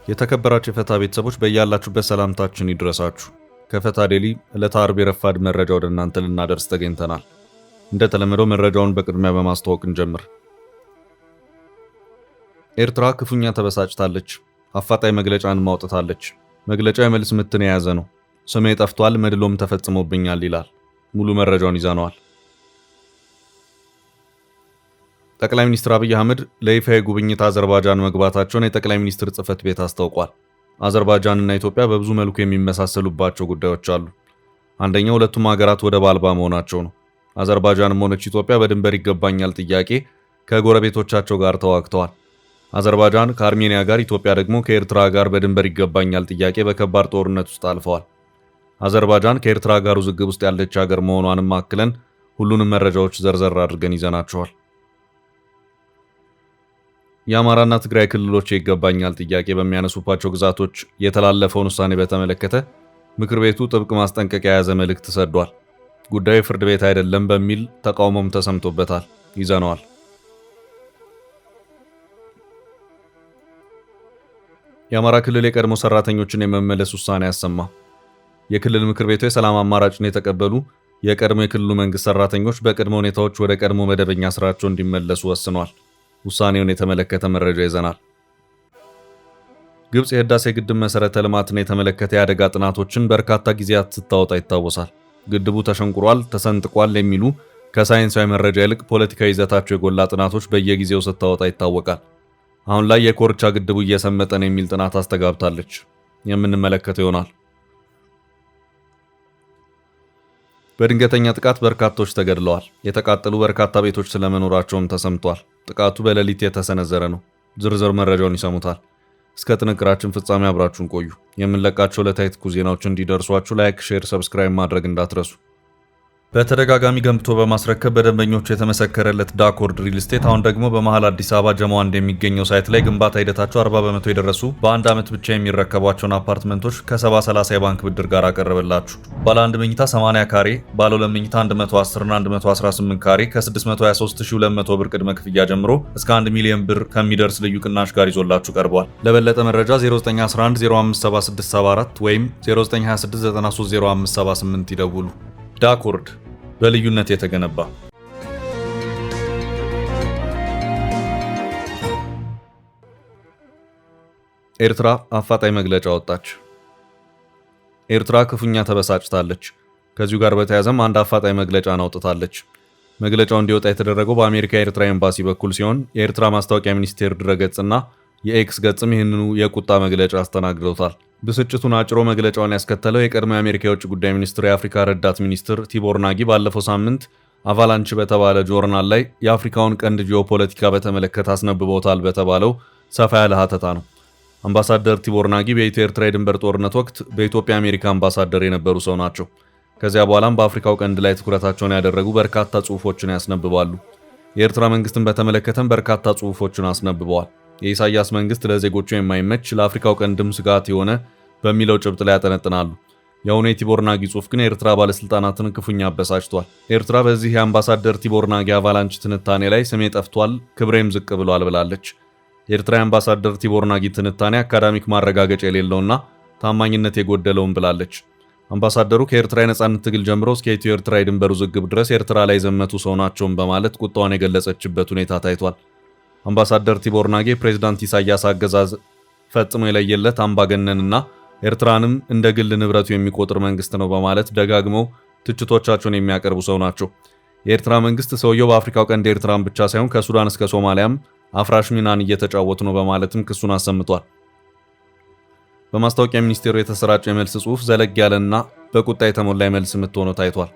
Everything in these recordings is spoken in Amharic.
የተከበራችሁ የፈታ ቤተሰቦች በእያላችሁበት ሰላምታችን ይድረሳችሁ። ከፈታ ዴሊ ዕለተ ዓርብ የረፋድ መረጃ ወደ እናንተ ልናደርስ ተገኝተናል። እንደተለመደው መረጃውን በቅድሚያ በማስተዋወቅ እንጀምር። ኤርትራ ክፉኛ ተበሳጭታለች። አፋጣኝ መግለጫን ማውጣታለች። መግለጫው የመልስ ምትን የያዘ ነው። ስሜ ጠፍቷል፣ መድሎም ተፈጽሞብኛል ይላል። ሙሉ መረጃውን ይዘነዋል። ጠቅላይ ሚኒስትር አብይ አህመድ ለይፋዊ ጉብኝት አዘርባጃን መግባታቸውን የጠቅላይ ሚኒስትር ጽህፈት ቤት አስታውቋል። አዘርባጃንና ኢትዮጵያ በብዙ መልኩ የሚመሳሰሉባቸው ጉዳዮች አሉ። አንደኛው ሁለቱም ሀገራት ወደብ አልባ መሆናቸው ነው። አዘርባጃንም ሆነች ኢትዮጵያ በድንበር ይገባኛል ጥያቄ ከጎረቤቶቻቸው ጋር ተዋግተዋል። አዘርባጃን ከአርሜኒያ ጋር፣ ኢትዮጵያ ደግሞ ከኤርትራ ጋር በድንበር ይገባኛል ጥያቄ በከባድ ጦርነት ውስጥ አልፈዋል። አዘርባጃን ከኤርትራ ጋር ውዝግብ ውስጥ ያለች ሀገር መሆኗንም አክለን ሁሉንም መረጃዎች ዘርዘር አድርገን ይዘናቸዋል። የአማራና ትግራይ ክልሎች ይገባኛል ጥያቄ በሚያነሱባቸው ግዛቶች የተላለፈውን ውሳኔ በተመለከተ ምክር ቤቱ ጥብቅ ማስጠንቀቂያ የያዘ መልእክት ሰዷል። ጉዳዩ ፍርድ ቤት አይደለም በሚል ተቃውሞም ተሰምቶበታል። ይዘነዋል። የአማራ ክልል የቀድሞ ሰራተኞችን የመመለስ ውሳኔ ያሰማ። የክልል ምክር ቤቱ የሰላም አማራጭን የተቀበሉ የቀድሞ የክልሉ መንግስት ሰራተኞች በቅድመ ሁኔታዎች ወደ ቀድሞ መደበኛ ስራቸው እንዲመለሱ ወስኗል። ውሳኔውን የተመለከተ መረጃ ይዘናል። ግብጽ የህዳሴ ግድብ መሰረተ ልማትን የተመለከተ የአደጋ ጥናቶችን በርካታ ጊዜያት ስታወጣ ይታወሳል። ግድቡ ተሸንቁሯል፣ ተሰንጥቋል የሚሉ ከሳይንሳዊ መረጃ ይልቅ ፖለቲካዊ ይዘታቸው የጎላ ጥናቶች በየጊዜው ስታወጣ ይታወቃል። አሁን ላይ የኮርቻ ግድቡ እየሰመጠ ነው የሚል ጥናት አስተጋብታለች። የምንመለከተው ይሆናል። በድንገተኛ ጥቃት በርካቶች ተገድለዋል። የተቃጠሉ በርካታ ቤቶች ስለመኖራቸውም ተሰምቷል። ጥቃቱ በሌሊት የተሰነዘረ ነው። ዝርዝር መረጃውን ይሰሙታል። እስከ ጥንቅራችን ፍጻሜ አብራችሁን ቆዩ። የምንለቃቸው ዕለታዊ ትኩስ ዜናዎች እንዲደርሷችሁ ላይክ፣ ሼር፣ ሰብስክራይብ ማድረግ እንዳትረሱ። በተደጋጋሚ ገንብቶ በማስረከብ በደንበኞቹ የተመሰከረለት ዳኮርድ ሪል ስቴት አሁን ደግሞ በመሃል አዲስ አበባ ጀሞ አንድ የሚገኘው ሳይት ላይ ግንባታ ሂደታቸው 40% የደረሱ በአንድ ዓመት ብቻ የሚረከቧቸውን አፓርትመንቶች ከ70/30 የባንክ ብድር ጋር አቀረበላችሁ። ባለ 1 መኝታ 80 ካሬ፣ ባለ 2 መኝታ 110 እና 118 ካሬ ከ623200 ብር ቅድመ ክፍያ ጀምሮ እስከ 1 ሚሊዮን ብር ከሚደርስ ልዩ ቅናሽ ጋር ይዞላችሁ ቀርቧል። ለበለጠ መረጃ 0911 057674 ወይም 0926 930578 ይደውሉ። ዳኮርድ በልዩነት የተገነባ። ኤርትራ አፋጣኝ መግለጫ ወጣች። ኤርትራ ክፉኛ ተበሳጭታለች። ከዚሁ ጋር በተያያዘም አንድ አፋጣኝ መግለጫን አውጥታለች። መግለጫው እንዲወጣ የተደረገው በአሜሪካ የኤርትራ ኤምባሲ በኩል ሲሆን የኤርትራ ማስታወቂያ ሚኒስቴር ድረገጽና የኤክስ ገጽም ይህንኑ የቁጣ መግለጫ አስተናግደውታል። ብስጭቱን አጭሮ መግለጫውን ያስከተለው የቀድሞ የአሜሪካ የውጭ ጉዳይ ሚኒስትር የአፍሪካ ረዳት ሚኒስትር ቲቦር ናጊ ባለፈው ሳምንት አቫላንች በተባለ ጆርናል ላይ የአፍሪካውን ቀንድ ጂኦፖለቲካ በተመለከተ አስነብበውታል በተባለው ሰፋ ያለ ሀተታ ነው። አምባሳደር ቲቦር ናጊ በኢትዮ ኤርትራ የድንበር ጦርነት ወቅት በኢትዮጵያ አሜሪካ አምባሳደር የነበሩ ሰው ናቸው። ከዚያ በኋላም በአፍሪካው ቀንድ ላይ ትኩረታቸውን ያደረጉ በርካታ ጽሑፎችን ያስነብባሉ። የኤርትራ መንግስትን በተመለከተም በርካታ ጽሑፎችን አስነብበዋል። የኢሳያስ መንግስት ለዜጎቹ የማይመች ለአፍሪካው ቀንድም ስጋት የሆነ በሚለው ጭብጥ ላይ ያጠነጥናሉ። የአሁኑ የቲቦር ናጊ ጽሑፍ ግን የኤርትራ ባለስልጣናትን ክፉኛ አበሳጭቷል። ኤርትራ በዚህ የአምባሳደር ቲቦር ናጊ አቫላንች ትንታኔ ላይ ስሜ ጠፍቷል፣ ክብሬም ዝቅ ብሏል ብላለች። የኤርትራ የአምባሳደር ቲቦር ናጊ ትንታኔ አካዳሚክ ማረጋገጫ የሌለውና ታማኝነት የጎደለውም ብላለች። አምባሳደሩ ከኤርትራ የነጻነት ትግል ጀምሮ እስከ ኢትዮ ኤርትራ የድንበር ውዝግብ ድረስ ኤርትራ ላይ ዘመቱ ሰው ናቸውም በማለት ቁጣዋን የገለጸችበት ሁኔታ ታይቷል። አምባሳደር ቲቦር ናጊ ፕሬዝዳንት ኢሳያስ አገዛዝ ፈጽሞ የለየለት አምባገነንና ኤርትራንም እንደ ግል ንብረቱ የሚቆጥር መንግስት ነው በማለት ደጋግመው ትችቶቻቸውን የሚያቀርቡ ሰው ናቸው። የኤርትራ መንግስት ሰውየው በአፍሪካው ቀንድ ኤርትራን ብቻ ሳይሆን ከሱዳን እስከ ሶማሊያም አፍራሽ ሚናን እየተጫወቱ ነው በማለትም ክሱን አሰምቷል። በማስታወቂያ ሚኒስቴሩ የተሰራጨው የመልስ ጽሑፍ ዘለግ ያለና በቁጣ የተሞላ የመልስ ምት ሆኖ ታይቷል።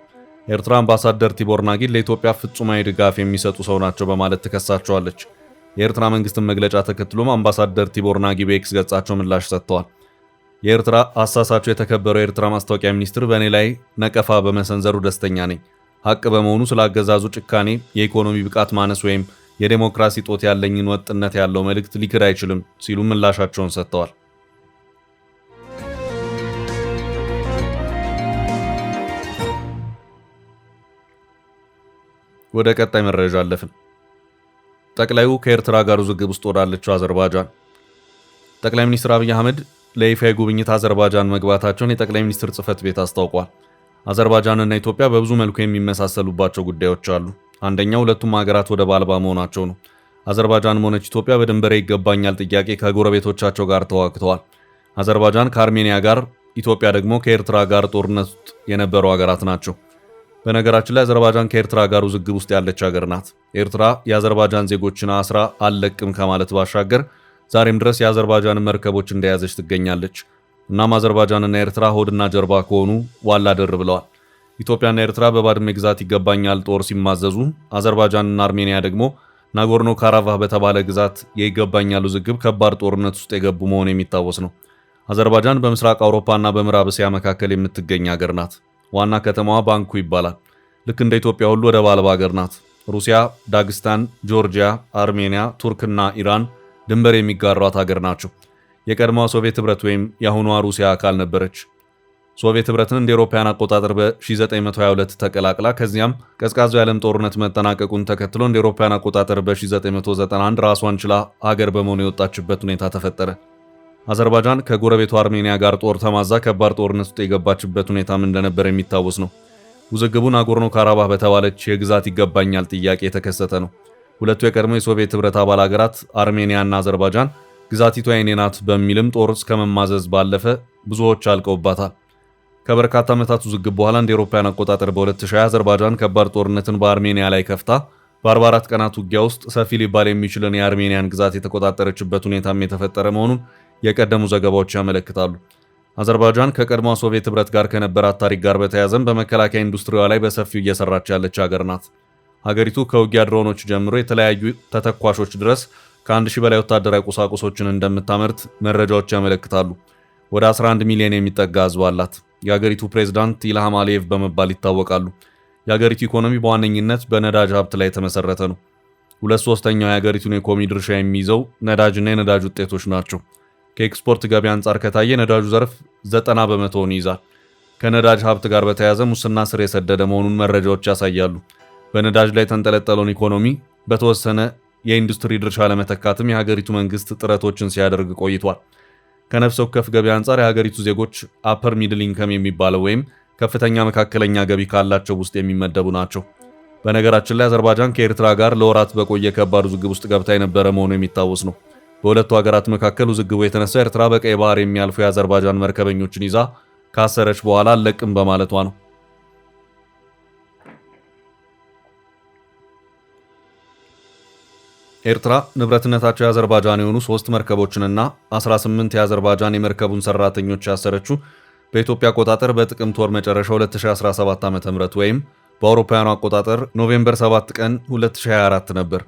ኤርትራ አምባሳደር ቲቦር ናጊ ለኢትዮጵያ ፍጹማዊ ድጋፍ የሚሰጡ ሰው ናቸው በማለት ትከሳቸዋለች። የኤርትራ መንግስትን መግለጫ ተከትሎም አምባሳደር ቲቦር ናጊ በኤክስ ገጻቸው ምላሽ ሰጥተዋል። የኤርትራ አሳሳቸው የተከበረው የኤርትራ ማስታወቂያ ሚኒስትር በእኔ ላይ ነቀፋ በመሰንዘሩ ደስተኛ ነኝ። ሀቅ በመሆኑ ስላገዛዙ ጭካኔ፣ የኢኮኖሚ ብቃት ማነስ ወይም የዴሞክራሲ ጦት ያለኝን ወጥነት ያለው መልእክት ሊክድ አይችልም ሲሉ ምላሻቸውን ሰጥተዋል። ወደ ቀጣይ መረጃ አለፍን። ጠቅላዩ ከኤርትራ ጋር ውዝግብ ውስጥ ወዳለችው አዘርባጃን። ጠቅላይ ሚኒስትር አብይ አህመድ ለይፋዊ ጉብኝት አዘርባጃን መግባታቸውን የጠቅላይ ሚኒስትር ጽህፈት ቤት አስታውቋል። አዘርባጃንና ኢትዮጵያ በብዙ መልኩ የሚመሳሰሉባቸው ጉዳዮች አሉ። አንደኛው ሁለቱም ሀገራት ወደብ አልባ መሆናቸው ነው። አዘርባጃንም ሆነች ኢትዮጵያ በድንበሬ ይገባኛል ጥያቄ ከጎረቤቶቻቸው ጋር ተዋግተዋል። አዘርባጃን ከአርሜኒያ ጋር፣ ኢትዮጵያ ደግሞ ከኤርትራ ጋር ጦርነት ውስጥ የነበሩ ሀገራት ናቸው። በነገራችን ላይ አዘርባጃን ከኤርትራ ጋር ውዝግብ ውስጥ ያለች ሀገር ናት። ኤርትራ የአዘርባጃን ዜጎችን አስራ አልለቅም ከማለት ባሻገር ዛሬም ድረስ የአዘርባጃንን መርከቦች እንደያዘች ትገኛለች። እናም አዘርባጃንና ኤርትራ ሆድና ጀርባ ከሆኑ ዋላ ደር ብለዋል። ኢትዮጵያና ኤርትራ በባድመ ግዛት ይገባኛል ጦር ሲማዘዙ፣ አዘርባጃንና አርሜኒያ ደግሞ ናጎርኖ ካራባህ በተባለ ግዛት የይገባኛል ውዝግብ ከባድ ጦርነት ውስጥ የገቡ መሆኑ የሚታወስ ነው። አዘርባጃን በምስራቅ አውሮፓና በምዕራብ እስያ መካከል የምትገኝ ሀገር ናት። ዋና ከተማዋ ባንኩ ይባላል። ልክ እንደ ኢትዮጵያ ሁሉ ወደብ አልባ ሀገር ናት። ሩሲያ፣ ዳግስታን፣ ጆርጂያ፣ አርሜኒያ፣ ቱርክና ኢራን ድንበር የሚጋሯት ሀገር ናቸው። የቀድሞዋ ሶቪየት ህብረት ወይም የአሁኗ ሩሲያ አካል ነበረች። ሶቪየት ህብረትን እንደ አውሮፓውያን አቆጣጠር በ1922 ተቀላቅላ ከዚያም ቀዝቃዛው የዓለም ጦርነት መጠናቀቁን ተከትሎ እንደ አውሮፓውያን አቆጣጠር በ1991 ራሷን ችላ ሀገር በመሆኑ የወጣችበት ሁኔታ ተፈጠረ። አዘርባጃን ከጎረቤቱ አርሜኒያ ጋር ጦር ተማዛ ከባድ ጦርነት ውስጥ የገባችበት ሁኔታም እንደነበር የሚታወስ ነው። ውዝግቡ ናጎርኖ ካራባህ በተባለች የግዛት ይገባኛል ጥያቄ የተከሰተ ነው። ሁለቱ የቀድሞ የሶቪየት ህብረት አባል ሀገራት አርሜኒያና አዘርባጃን ግዛቲቷ የኔ ናት በሚልም ጦር እስከ መማዘዝ ባለፈ ብዙዎች አልቀውባታል። ከበርካታ ዓመታት ውዝግብ በኋላ እንደ አውሮፓውያን አቆጣጠር በ2020 አዘርባጃን ከባድ ጦርነትን በአርሜኒያ ላይ ከፍታ በ44 ቀናት ውጊያ ውስጥ ሰፊ ሊባል የሚችልን የአርሜኒያን ግዛት የተቆጣጠረችበት ሁኔታም የተፈጠረ መሆኑን የቀደሙ ዘገባዎች ያመለክታሉ። አዘርባጃን ከቀድሞ ሶቪየት ህብረት ጋር ከነበራት ታሪክ ጋር በተያያዘም በመከላከያ ኢንዱስትሪዋ ላይ በሰፊው እየሰራች ያለች ሀገር ናት። ሀገሪቱ ከውጊያ ድሮኖች ጀምሮ የተለያዩ ተተኳሾች ድረስ ከ1000 በላይ ወታደራዊ ቁሳቁሶችን እንደምታመርት መረጃዎች ያመለክታሉ። ወደ 11 ሚሊዮን የሚጠጋ ህዝብ አላት። የሀገሪቱ ፕሬዝዳንት ኢልሃም አሊየቭ በመባል ይታወቃሉ። የሀገሪቱ ኢኮኖሚ በዋነኝነት በነዳጅ ሀብት ላይ የተመሰረተ ነው። 2/3ኛው የሀገሪቱን የኢኮኖሚ ድርሻ የሚይዘው ነዳጅና የነዳጅ ውጤቶች ናቸው። ከኤክስፖርት ገቢ አንጻር ከታየ ነዳጁ ዘርፍ 90 በመቶውን ይይዛል። ከነዳጅ ሀብት ጋር በተያያዘ ሙስና ስር የሰደደ መሆኑን መረጃዎች ያሳያሉ። በነዳጅ ላይ የተንጠለጠለውን ኢኮኖሚ በተወሰነ የኢንዱስትሪ ድርሻ ለመተካትም የሀገሪቱ መንግስት ጥረቶችን ሲያደርግ ቆይቷል። ከነፍስ ወከፍ ገቢ አንጻር የሀገሪቱ ዜጎች አፐር ሚድል ኢንከም የሚባለው ወይም ከፍተኛ መካከለኛ ገቢ ካላቸው ውስጥ የሚመደቡ ናቸው። በነገራችን ላይ አዘርባጃን ከኤርትራ ጋር ለወራት በቆየ ከባድ ውዝግብ ውስጥ ገብታ የነበረ መሆኑ የሚታወስ ነው። በሁለቱ ሀገራት መካከል ውዝግቡ የተነሳው ኤርትራ በቀይ ባህር የሚያልፉ የአዘርባጃን መርከበኞችን ይዛ ካሰረች በኋላ አለቅም በማለቷ ነው። ኤርትራ ንብረትነታቸው የአዘርባጃን የሆኑ 3 መርከቦችንና 18 የአዘርባጃን የመርከቡን ሰራተኞች ያሰረችው በኢትዮጵያ አቆጣጠር በጥቅምት ወር መጨረሻ 2017 ዓ.ም ወይም በአውሮፓውያኑ አቆጣጠር ኖቬምበር 7 ቀን 2024 ነበር።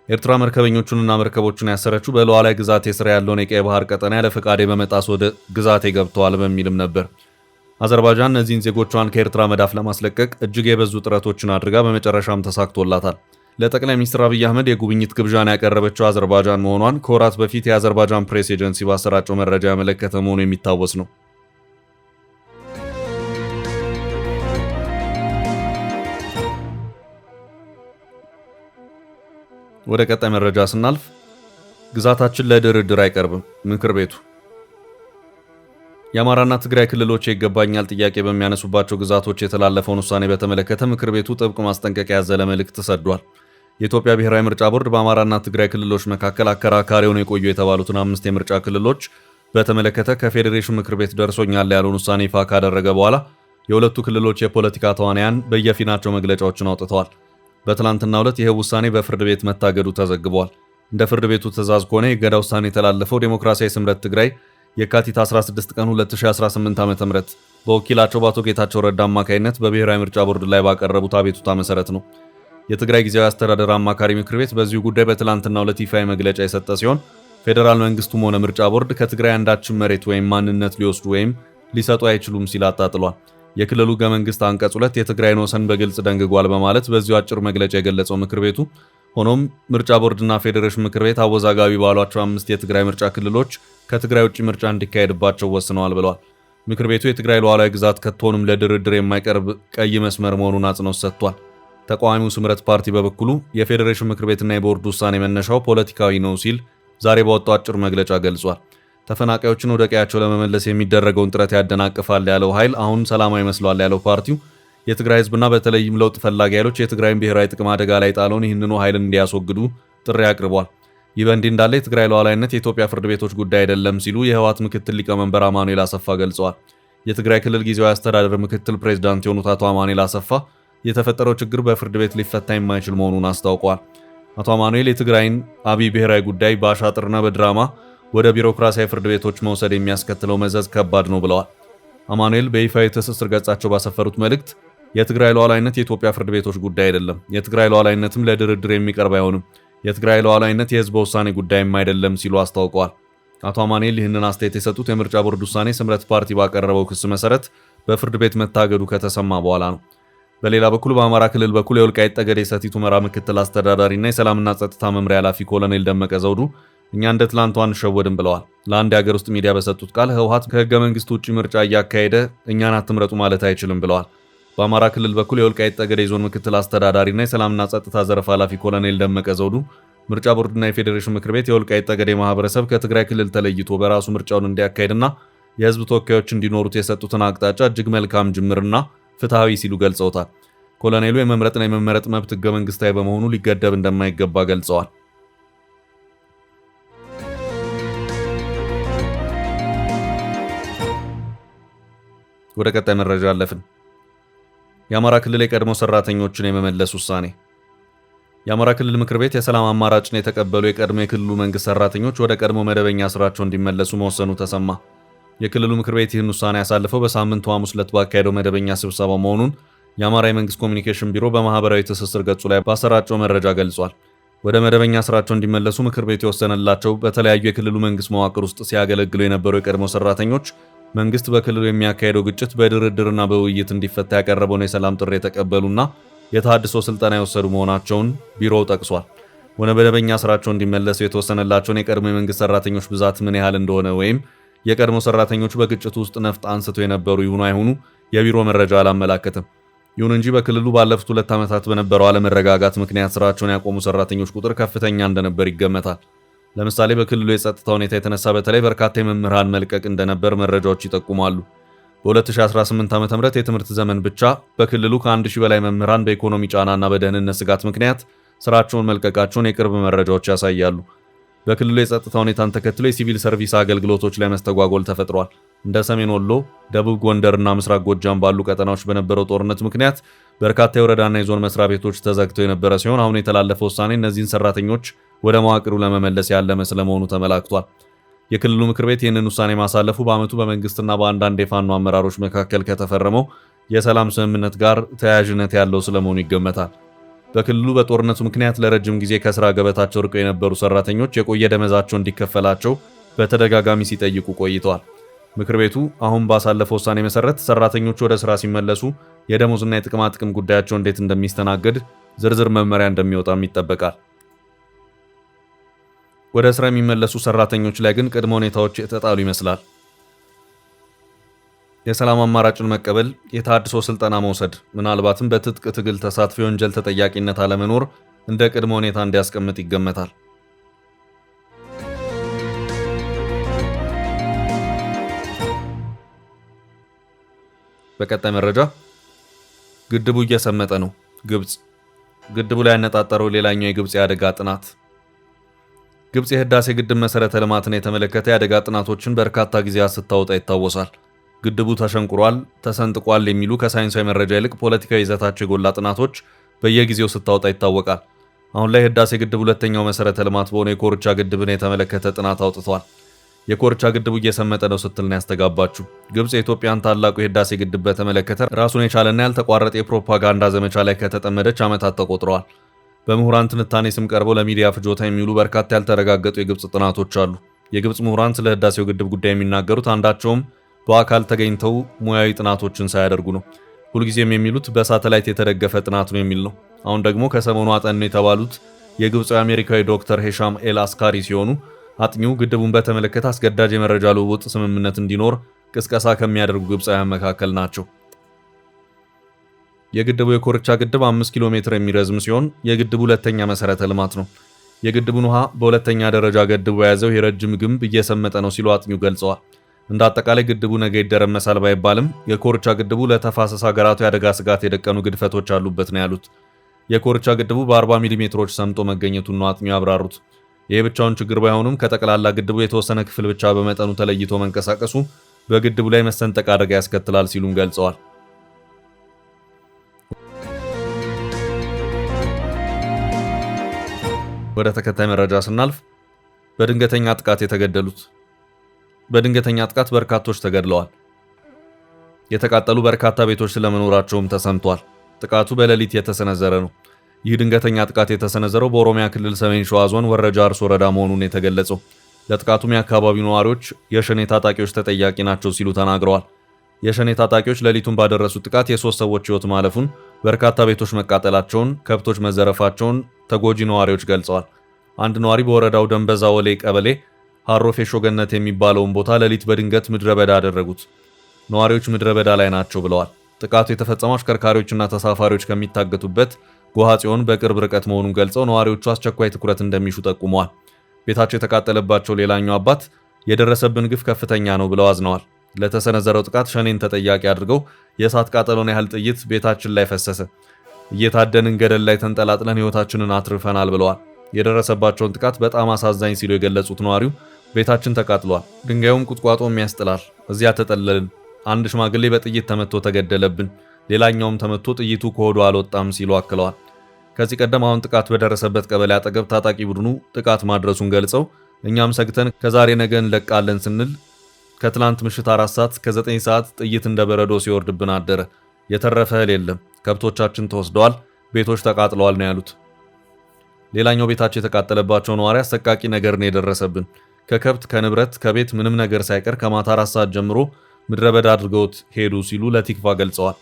ኤርትራ መርከበኞቹንና መርከቦቹን ያሰረችው በሉዓላዊ ግዛቴ ስር ያለውን የቀይ ባህር ቀጠና ያለ ፈቃድ በመጣስ ወደ ግዛቴ ገብተዋል በሚልም ነበር። አዘርባጃን እነዚህን ዜጎቿን ከኤርትራ መዳፍ ለማስለቀቅ እጅግ የበዙ ጥረቶችን አድርጋ በመጨረሻም ተሳክቶላታል። ለጠቅላይ ሚኒስትር አብይ አህመድ የጉብኝት ግብዣን ያቀረበችው አዘርባጃን መሆኗን ከወራት በፊት የአዘርባጃን ፕሬስ ኤጀንሲ ባሰራጨው መረጃ ያመለከተ መሆኑ የሚታወስ ነው። ወደ ቀጣይ መረጃ ስናልፍ ግዛታችን ለድርድር አይቀርብም ምክር ቤቱ። የአማራና ትግራይ ክልሎች ይገባኛል ጥያቄ በሚያነሱባቸው ግዛቶች የተላለፈውን ውሳኔ በተመለከተ ምክር ቤቱ ጥብቅ ማስጠንቀቂያ ያዘለ መልእክት ተሰዷል። የኢትዮጵያ ብሔራዊ ምርጫ ቦርድ በአማራና ትግራይ ክልሎች መካከል አከራካሪ ሆነው የቆዩ የተባሉትን 5 የምርጫ ክልሎች በተመለከተ ከፌዴሬሽን ምክር ቤት ደርሶኛል ያለውን ውሳኔ ይፋ ካደረገ በኋላ የሁለቱ ክልሎች የፖለቲካ ተዋናያን በየፊናቸው መግለጫዎችን አውጥተዋል። በትላንትናው ዕለት ይህ ውሳኔ በፍርድ ቤት መታገዱ ተዘግቧል። እንደ ፍርድ ቤቱ ትዕዛዝ ከሆነ የገዳ ውሳኔ የተላለፈው ዴሞክራሲያዊ ስምረት ትግራይ የካቲት 16 ቀን 2018 ዓ.ም በወኪላቸው በአቶ ጌታቸው ረዳ አማካይነት በብሔራዊ ምርጫ ቦርድ ላይ ባቀረቡት አቤቱታ መሰረት ነው። የትግራይ ጊዜያዊ አስተዳደር አማካሪ ምክር ቤት በዚሁ ጉዳይ በትላንትናው ዕለት ይፋዊ መግለጫ የሰጠ ሲሆን ፌዴራል መንግስቱም ሆነ ምርጫ ቦርድ ከትግራይ አንዳችን መሬት ወይም ማንነት ሊወስዱ ወይም ሊሰጡ አይችሉም ሲል አጣጥሏል። የክልሉ ሕገ መንግስት አንቀጽ 2 የትግራይን ወሰን በግልጽ ደንግጓል በማለት በዚሁ አጭር መግለጫ የገለጸው ምክር ቤቱ ሆኖም ምርጫ ቦርድና ፌዴሬሽን ምክር ቤት አወዛጋቢ ባሏቸው 5 የትግራይ ምርጫ ክልሎች ከትግራይ ውጭ ምርጫ እንዲካሄድባቸው ወስነዋል ብለዋል። ምክር ቤቱ የትግራይ ሉዓላዊ ግዛት ከቶንም ለድርድር የማይቀርብ ቀይ መስመር መሆኑን አጽንኦት ሰጥቷል። ተቃዋሚው ስምረት ፓርቲ በበኩሉ የፌዴሬሽን ምክር ቤትና የቦርድ ውሳኔ መነሻው ፖለቲካዊ ነው ሲል ዛሬ ባወጣው አጭር መግለጫ ገልጿል። ተፈናቃዮችን ወደ ቀያቸው ለመመለስ የሚደረገውን ጥረት ያደናቅፋል ያለው ኃይል አሁን ሰላማዊ መስሏል ያለው ፓርቲው የትግራይ ህዝብና በተለይም ለውጥ ፈላጊ ኃይሎች የትግራይን ብሔራዊ ጥቅም አደጋ ላይ ጣለውን ይህንኑ ኃይልን እንዲያስወግዱ ጥሪ አቅርቧል። ይህ በእንዲህ እንዳለ የትግራይ ሉዓላዊነት የኢትዮጵያ ፍርድ ቤቶች ጉዳይ አይደለም ሲሉ የህወሓት ምክትል ሊቀመንበር አማኑኤል አሰፋ ገልጸዋል። የትግራይ ክልል ጊዜያዊ አስተዳደር ምክትል ፕሬዝዳንት የሆኑት አቶ አማኑኤል አሰፋ የተፈጠረው ችግር በፍርድ ቤት ሊፈታ የማይችል መሆኑን አስታውቀዋል። አቶ አማኑኤል የትግራይን አብይ ብሔራዊ ጉዳይ በአሻጥርና በድራማ ወደ ቢሮክራሲያዊ ፍርድ ቤቶች መውሰድ የሚያስከትለው መዘዝ ከባድ ነው ብለዋል። አማኑኤል በይፋዊ ትስስር ገጻቸው ባሰፈሩት መልእክት የትግራይ ሉዓላዊነት የኢትዮጵያ ፍርድ ቤቶች ጉዳይ አይደለም፣ የትግራይ ሉዓላዊነትም ለድርድር የሚቀርብ አይሆንም፣ የትግራይ ሉዓላዊነት የህዝብ ውሳኔ ጉዳይም አይደለም ሲሉ አስታውቀዋል። አቶ አማኑኤል ይህንን አስተያየት የሰጡት የምርጫ ቦርድ ውሳኔ ስምረት ፓርቲ ባቀረበው ክስ መሰረት በፍርድ ቤት መታገዱ ከተሰማ በኋላ ነው። በሌላ በኩል በአማራ ክልል በኩል የወልቃይት ጠገዴ ሰቲት ሁመራ ምክትል አስተዳዳሪና የሰላምና ጸጥታ መምሪያ ኃላፊ ኮሎኔል ደመቀ ዘውዱ እኛ እንደ ትላንቱ አንሸወድም ብለዋል። ለአንድ የሀገር ውስጥ ሚዲያ በሰጡት ቃል ህወሓት ከህገ መንግስቱ ውጭ ምርጫ እያካሄደ እኛን አትምረጡ ማለት አይችልም ብለዋል። በአማራ ክልል በኩል የወልቃይት ጠገዴ ዞን ምክትል አስተዳዳሪና የሰላምና ጸጥታ ዘርፍ ኃላፊ ኮሎኔል ደመቀ ዘውዱ ምርጫ ቦርድና የፌዴሬሽን ምክር ቤት የወልቃይት ጠገዴ ማህበረሰብ ከትግራይ ክልል ተለይቶ በራሱ ምርጫውን እንዲያካሄድና የህዝብ ተወካዮች እንዲኖሩት የሰጡትን አቅጣጫ እጅግ መልካም ጅምርና ፍትሐዊ ሲሉ ገልጸውታል። ኮሎኔሉ የመምረጥና የመመረጥ መብት ህገ መንግስታዊ በመሆኑ ሊገደብ እንደማይገባ ገልጸዋል። ወደ ቀጣይ መረጃ አለፍን። የአማራ ክልል የቀድሞ ሰራተኞችን የመመለስ ውሳኔ። የአማራ ክልል ምክር ቤት የሰላም አማራጭን የተቀበሉ የቀድሞ የክልሉ መንግስት ሰራተኞች ወደ ቀድሞ መደበኛ ስራቸው እንዲመለሱ መወሰኑ ተሰማ። የክልሉ ምክር ቤት ይህን ውሳኔ ያሳለፈው በሳምንቱ ሐሙስ ዕለት ባካሄደው መደበኛ ስብሰባ መሆኑን የአማራ የመንግስት ኮሚኒኬሽን ቢሮ በማህበራዊ ትስስር ገጹ ላይ ባሰራጨው መረጃ ገልጿል። ወደ መደበኛ ስራቸው እንዲመለሱ ምክር ቤት የወሰነላቸው በተለያዩ የክልሉ መንግስት መዋቅር ውስጥ ሲያገለግሉ የነበሩ የቀድሞ ሰራተኞች መንግስት በክልሉ የሚያካሄደው ግጭት በድርድርና በውይይት እንዲፈታ ያቀረበውን የሰላም ጥሪ የተቀበሉና የተሃድሶ ስልጠና የወሰዱ መሆናቸውን ቢሮው ጠቅሷል። ወደ መደበኛ ስራቸው እንዲመለሱ የተወሰነላቸውን የቀድሞ የመንግስት ሰራተኞች ብዛት ምን ያህል እንደሆነ ወይም የቀድሞ ሰራተኞች በግጭቱ ውስጥ ነፍጥ አንስተው የነበሩ ይሁኑ አይሁኑ የቢሮ መረጃ አላመላከተም። ይሁን እንጂ በክልሉ ባለፉት 2 ዓመታት በነበረው አለመረጋጋት ምክንያት ስራቸውን ያቆሙ ሰራተኞች ቁጥር ከፍተኛ እንደነበር ይገመታል። ለምሳሌ በክልሉ የጸጥታ ሁኔታ የተነሳ በተለይ በርካታ የመምህራን መልቀቅ እንደነበር መረጃዎች ይጠቁማሉ። በ2018 ዓ.ም የትምህርት ዘመን ብቻ በክልሉ ከ1000 በላይ መምህራን በኢኮኖሚ ጫናና በደህንነት ስጋት ምክንያት ስራቸውን መልቀቃቸውን የቅርብ መረጃዎች ያሳያሉ። በክልሉ የጸጥታ ሁኔታን ተከትሎ የሲቪል ሰርቪስ አገልግሎቶች ላይ መስተጓጎል ተፈጥሯል። እንደ ሰሜን ወሎ፣ ደቡብ ጎንደርና ምስራቅ ጎጃም ባሉ ቀጠናዎች በነበረው ጦርነት ምክንያት በርካታ የወረዳና የዞን መስሪያ ቤቶች ተዘግተው የነበረ ሲሆን አሁን የተላለፈው ውሳኔ እነዚህን ሰራተኞች ወደ መዋቅሩ ለመመለስ ያለመ ስለመሆኑ ተመላክቷል። የክልሉ ምክር ቤት ይህንን ውሳኔ ማሳለፉ በዓመቱ በመንግስትና በአንዳንድ የፋኖ አመራሮች መካከል ከተፈረመው የሰላም ስምምነት ጋር ተያያዥነት ያለው ስለመሆኑ ይገመታል። በክልሉ በጦርነቱ ምክንያት ለረጅም ጊዜ ከስራ ገበታቸው ርቀው የነበሩ ሰራተኞች የቆየ ደመወዛቸው እንዲከፈላቸው በተደጋጋሚ ሲጠይቁ ቆይተዋል። ምክር ቤቱ አሁን ባሳለፈው ውሳኔ መሰረት ሰራተኞቹ ወደ ስራ ሲመለሱ የደሞዝና የጥቅማ ጥቅም ጉዳያቸው እንዴት እንደሚስተናገድ ዝርዝር መመሪያ እንደሚወጣም ይጠበቃል። ወደ ስራ የሚመለሱ ሰራተኞች ላይ ግን ቅድመ ሁኔታዎች የተጣሉ ይመስላል። የሰላም አማራጭን መቀበል፣ የተሃድሶ ስልጠና መውሰድ፣ ምናልባትም በትጥቅ ትግል ተሳትፎ የወንጀል ተጠያቂነት አለመኖር እንደ ቅድመ ሁኔታ እንዲያስቀምጥ ይገመታል። በቀጣይ መረጃ ግድቡ እየሰመጠ ነው። ግብጽ ግድቡ ላይ ያነጣጠረው ሌላኛው የግብጽ የአደጋ ጥናት። ግብጽ የህዳሴ ግድብ መሰረተ ልማትን የተመለከተ የአደጋ ጥናቶችን በርካታ ጊዜያት ስታወጣ ይታወሳል። ግድቡ ተሸንቁሯል፣ ተሰንጥቋል የሚሉ ከሳይንሳዊ መረጃ ይልቅ ፖለቲካዊ ይዘታቸው የጎላ ጥናቶች በየጊዜው ስታወጣ ይታወቃል። አሁን ላይ ህዳሴ ግድብ ሁለተኛው መሰረተ ልማት በሆነው የኮርቻ ግድብን የተመለከተ ጥናት አውጥቷል። የኮርቻ ግድቡ እየሰመጠ ነው ስትል ነው ያስተጋባችሁ። ግብጽ የኢትዮጵያን ታላቁ የህዳሴ ግድብ በተመለከተ ራሱን የቻለና ያልተቋረጠ የፕሮፓጋንዳ ዘመቻ ላይ ከተጠመደች ዓመታት ተቆጥረዋል። በምሁራን ትንታኔ ስም ቀርበው ለሚዲያ ፍጆታ የሚውሉ በርካታ ያልተረጋገጡ የግብጽ ጥናቶች አሉ። የግብጽ ምሁራን ስለ ህዳሴው ግድብ ጉዳይ የሚናገሩት አንዳቸውም በአካል ተገኝተው ሙያዊ ጥናቶችን ሳያደርጉ ነው። ሁልጊዜም የሚሉት በሳተላይት የተደገፈ ጥናት ነው የሚል ነው። አሁን ደግሞ ከሰሞኑ አጠኑ የተባሉት የግብፃዊ አሜሪካዊ ዶክተር ሄሻም ኤል አስካሪ ሲሆኑ አጥኚው ግድቡን በተመለከተ አስገዳጅ የመረጃ ልውውጥ ስምምነት እንዲኖር ቅስቀሳ ከሚያደርጉ ግብፃውያን መካከል ናቸው። የግድቡ የኮርቻ ግድብ 5 ኪሎ ሜትር የሚረዝም ሲሆን የግድቡ ሁለተኛ መሰረተ ልማት ነው። የግድቡን ውሃ በሁለተኛ ደረጃ ገድቡ የያዘው የረጅም ግንብ እየሰመጠ ነው ሲሉ አጥኚው ገልጸዋል። እንደ አጠቃላይ ግድቡ ነገ ይደረመሳል ባይባልም የኮርቻ ግድቡ ለተፋሰስ ሀገራቱ የአደጋ ስጋት የደቀኑ ግድፈቶች አሉበት ነው ያሉት። የኮርቻ ግድቡ በ40 ሚሊ ሜትሮች ሰምጦ መገኘቱን ነው አጥኚው ያብራሩት። ይህ ብቻውን ችግር ባይሆኑም ከጠቅላላ ግድቡ የተወሰነ ክፍል ብቻ በመጠኑ ተለይቶ መንቀሳቀሱ በግድቡ ላይ መሰንጠቅ አደጋ ያስከትላል ሲሉም ገልጸዋል። ወደ ተከታይ መረጃ ስናልፍ በድንገተኛ ጥቃት የተገደሉት። በድንገተኛ ጥቃት በርካቶች ተገድለዋል። የተቃጠሉ በርካታ ቤቶች ስለመኖራቸውም ተሰምቷል። ጥቃቱ በሌሊት የተሰነዘረ ነው። ይህ ድንገተኛ ጥቃት የተሰነዘረው በኦሮሚያ ክልል ሰሜን ሸዋ ዞን ወረጃ አርሶ ወረዳ መሆኑን የተገለጸው። ለጥቃቱም የአካባቢው ነዋሪዎች የሸኔ ታጣቂዎች ተጠያቂ ናቸው ሲሉ ተናግረዋል። የሸኔ ታጣቂዎች ሌሊቱን ባደረሱት ጥቃት የ3 ሰዎች ሕይወት ማለፉን፣ በርካታ ቤቶች መቃጠላቸውን፣ ከብቶች መዘረፋቸውን ተጎጂ ነዋሪዎች ገልጸዋል። አንድ ነዋሪ በወረዳው ደንበዛ ወሌ ቀበሌ ሃሮ ፌሾ ገነት የሚባለውን ቦታ ሌሊት በድንገት ምድረ በዳ አደረጉት። ነዋሪዎች ምድረ በዳ ላይ ናቸው ብለዋል። ጥቃቱ የተፈጸመው አሽከርካሪዎችና ተሳፋሪዎች ከሚታገቱበት ጎሃ ጽዮን በቅርብ ርቀት መሆኑን ገልጸው ነዋሪዎቹ አስቸኳይ ትኩረት እንደሚሹ ጠቁመዋል። ቤታቸው የተቃጠለባቸው ሌላኛው አባት የደረሰብን ግፍ ከፍተኛ ነው ብለው አዝነዋል። ለተሰነዘረው ጥቃት ሸኔን ተጠያቂ አድርገው የእሳት ቃጠሎን ያህል ጥይት ቤታችን ላይ ፈሰሰ፣ እየታደንን ገደል ላይ ተንጠላጥለን ሕይወታችንን አትርፈናል ብለዋል። የደረሰባቸውን ጥቃት በጣም አሳዛኝ ሲሉ የገለጹት ነዋሪው ቤታችን ተቃጥሏል፣ ድንጋዩም ቁጥቋጦም ያስጥላል፣ እዚያ ተጠለልን፣ አንድ ሽማግሌ በጥይት ተመቶ ተገደለብን፣ ሌላኛውም ተመቶ ጥይቱ ከሆዱ አልወጣም ሲሉ አክለዋል። ከዚህ ቀደም አሁን ጥቃት በደረሰበት ቀበሌ አጠገብ ታጣቂ ቡድኑ ጥቃት ማድረሱን ገልጸው እኛም ሰግተን ከዛሬ ነገ እንለቃለን ስንል ከትላንት ምሽት 4 ሰዓት እስከ 9 ሰዓት ጥይት እንደ በረዶ ሲወርድብን አደረ። የተረፈ እህል የለም፣ ከብቶቻችን ተወስደዋል፣ ቤቶች ተቃጥለዋል ነው ያሉት። ሌላኛው ቤታቸው የተቃጠለባቸው ነዋሪ አሰቃቂ ነገር ነው የደረሰብን፣ ከከብት ከንብረት ከቤት ምንም ነገር ሳይቀር ከማታ 4 ሰዓት ጀምሮ ምድረ በዳ አድርገውት ሄዱ ሲሉ ለቲክቫ ገልጸዋል።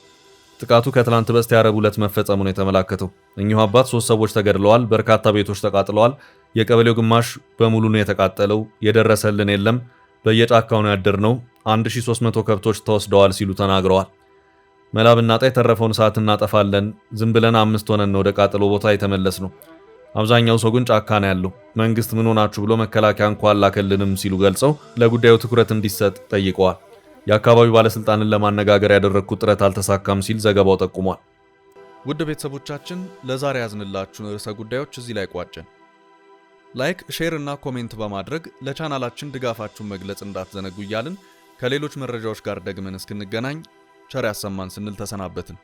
ጥቃቱ ከትላንት በስቲያ ረቡዕ ዕለት መፈጸሙ ነው የተመላከተው። እኚሁ አባት 3 ሰዎች ተገድለዋል፣ በርካታ ቤቶች ተቃጥለዋል፣ የቀበሌው ግማሽ በሙሉ ነው የተቃጠለው፣ የደረሰልን የለም፣ በየጫካው ነው ያደርነው፣ 1300 ከብቶች ተወስደዋል ሲሉ ተናግረዋል። መላ ብናጣ የተረፈውን ሰዓት እናጠፋለን፣ ዝም ብለን 5 ሆነን ነው ወደ ቃጠሎ ቦታ የተመለስ ነው። አብዛኛው ሰው ግን ጫካ ነው ያለው፣ መንግስት ምን ሆናችሁ ብሎ መከላከያ እንኳን አላከልንም ሲሉ ገልጸው ለጉዳዩ ትኩረት እንዲሰጥ ጠይቀዋል። የአካባቢው ባለስልጣንን ለማነጋገር ያደረግኩት ጥረት አልተሳካም ሲል ዘገባው ጠቁሟል። ውድ ቤተሰቦቻችን ለዛሬ ያዝንላችሁን ርዕሰ ጉዳዮች እዚህ ላይ ቋጨን። ላይክ፣ ሼር እና ኮሜንት በማድረግ ለቻናላችን ድጋፋችሁን መግለጽ እንዳትዘነጉ እያልን ከሌሎች መረጃዎች ጋር ደግመን እስክንገናኝ ቸር ያሰማን ስንል ተሰናበትን።